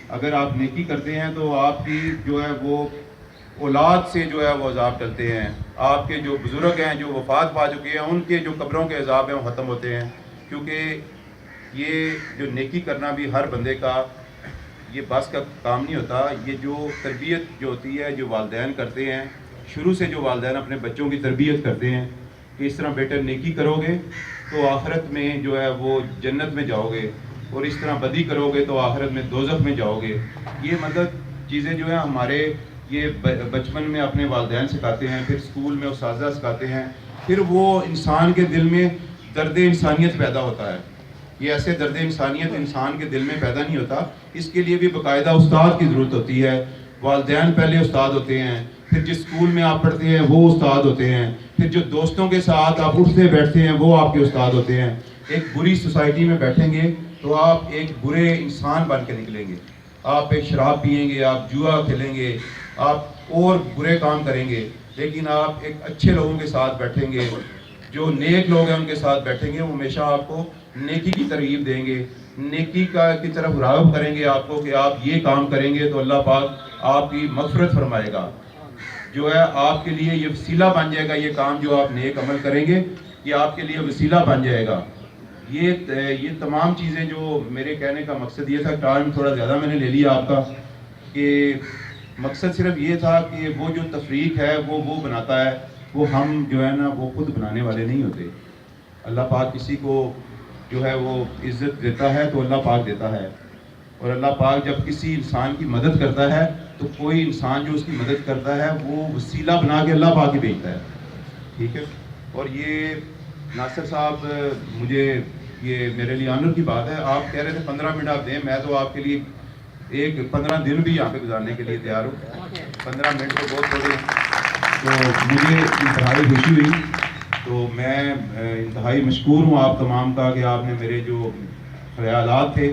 اگر آپ نیکی کرتے ہیں تو آپ کی جو ہے وہ اولاد سے جو ہے وہ عذاب ٹلتے ہیں. آپ کے جو بزرگ ہیں جو وفات پا چکے ہیں ان کے جو قبروں کے عذاب ہیں وہ ختم ہوتے ہیں. کیونکہ یہ جو نیکی کرنا بھی ہر بندے کا یہ بس کا کام نہیں ہوتا. یہ جو تربیت جو ہوتی ہے جو والدین کرتے ہیں, شروع سے جو والدین اپنے بچوں کی تربیت کرتے ہیں کہ اس طرح بیٹا نیکی کرو گے تو آخرت میں جو ہے وہ جنت میں جاؤ گے, اور اس طرح بدی کرو گے تو آخرت میں دوزخ میں جاؤ گے. یہ مطلب چیزیں جو ہیں ہمارے یہ بچپن میں اپنے والدین سکھاتے ہیں, پھر اسکول میں اساتذہ سکھاتے ہیں, پھر وہ انسان کے دل میں درد انسانیت پیدا ہوتا ہے. یہ ایسے درد انسانیت انسان کے دل میں پیدا نہیں ہوتا. اس کے لیے بھی باقاعدہ استاد کی ضرورت ہوتی ہے. والدین پہلے استاد ہوتے ہیں, پھر جس اسکول میں آپ پڑھتے ہیں وہ استاد ہوتے ہیں, پھر جو دوستوں کے ساتھ آپ اٹھتے بیٹھتے ہیں وہ آپ کے استاد ہوتے ہیں. ایک بری سوسائٹی میں بیٹھیں گے تو آپ ایک برے انسان بن کے نکلیں گے. آپ ایک شراب پئیں گے, آپ جوا کھیلیں گے, آپ اور برے کام کریں گے. لیکن آپ ایک اچھے لوگوں کے ساتھ بیٹھیں گے, جو نیک لوگ ہیں ان کے ساتھ بیٹھیں گے, وہ ہمیشہ آپ کو نیکی کی ترغیب دیں گے, نیکی کی طرف راغب کریں گے آپ کو کہ آپ یہ کام کریں گے تو اللہ پاک آپ کی مغفرت فرمائے گا. جو ہے آپ کے لیے یہ وسیلہ بن جائے گا. یہ کام جو آپ نیک عمل کریں گے یہ آپ کے لیے وسیلہ بن جائے گا. یہ تمام چیزیں جو میرے کہنے کا مقصد یہ تھا, ٹائم تھوڑا زیادہ میں نے لے لیا آپ کا, کہ مقصد صرف یہ تھا کہ وہ جو تفریق ہے وہ بناتا ہے, وہ ہم جو ہے نا وہ خود بنانے والے نہیں ہوتے. اللہ پاک کسی کو جو ہے وہ عزت دیتا ہے تو اللہ پاک دیتا ہے, اور اللہ پاک جب کسی انسان کی مدد کرتا ہے تو کوئی انسان جو اس کی مدد کرتا ہے وہ وسیلہ بنا کے اللہ پاک ہی بھیجتا ہے. ٹھیک ہے. اور یہ ناصر صاحب مجھے یہ میرے لیے آنر کی بات ہے. آپ کہہ رہے تھے 15 منٹ آپ دیں, میں تو آپ کے لیے ایک 15 دن بھی یہاں پہ گزارنے کے لیے تیار ہوں. 15 منٹ تو بہت تھوڑے, تو مجھے انتہائی خوشی ہوئی. تو میں انتہائی مشکور ہوں آپ تمام کا کہ آپ نے میرے جو خیالات تھے,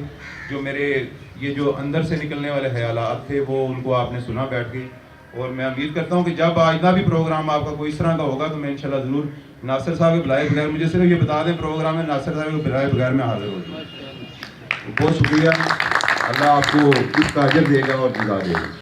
جو میرے یہ جو اندر سے نکلنے والے خیالات تھے وہ ان کو آپ نے سنا بیٹھ کے. اور میں امید کرتا ہوں کہ جب آئندہ بھی پروگرام آپ کا کوئی اس طرح کا ہوگا تو میں انشاءاللہ ضرور ناصر صاحب کے بلائے بغیر, مجھے صرف یہ بتا دیں پروگرام میں ناصر صاحب کے بلائے بغیر میں حاضر ہو جاؤں. بہت شکریہ. اللہ آپ کو اس کا اجر دے گا اور جزا دے گا.